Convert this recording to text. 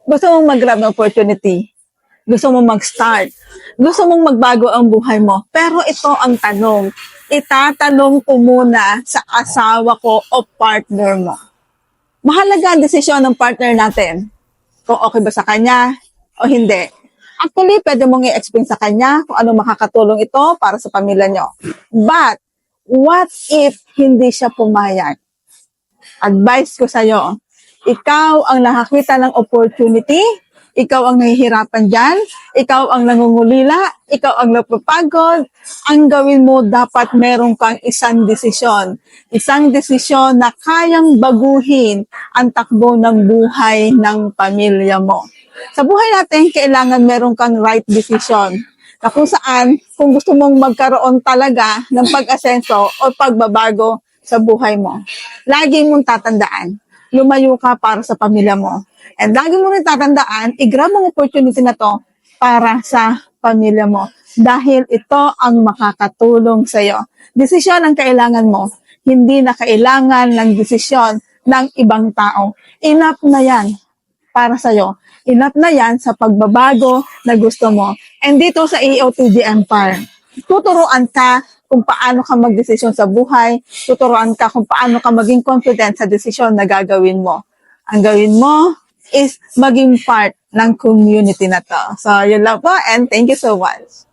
Gusto mong mag-grab ng opportunity. Gusto mong mag-start. Gusto mong magbago ang buhay mo. Pero ito ang tanong. Itatanong ko muna sa asawa ko o partner mo. Mahalaga ang desisyon ng partner natin. Kung okay ba sa kanya o hindi. Actually, pwede mong i-explain sa kanya kung ano makakatulong ito para sa pamilya nyo. But, what if hindi siya pumayag? Advice ko sa'yo, ikaw ang nakakita ng opportunity, ikaw ang nahihirapan dyan, ikaw ang nangungulila, ikaw ang napapagod, ang gawin mo dapat meron kang isang desisyon. Isang desisyon na kayang baguhin ang takbo ng buhay ng pamilya mo. Sa buhay natin, kailangan meron kang right decision. Na kung saan, kung gusto mong magkaroon talaga ng pag-asenso o pagbabago sa buhay mo, lagi mong tatandaan, lumayo ka para sa pamilya mo. And lagi mo rin tatandaan, i-grab ang opportunity na to para sa pamilya mo. Dahil ito ang makakatulong sa iyo. Desisyon ang kailangan mo. Hindi na kailangan ng desisyon ng ibang tao. Enough na yan para sa iyo. Enough na yan sa pagbabago na gusto mo. And dito sa AOTG Empire, tuturuan ka kung paano ka magdesisyon sa buhay, tuturuan ka kung paano ka maging confident sa desisyon na gagawin mo. Ang gawin mo is maging part ng community na to. So, yun lang po and thank you so much.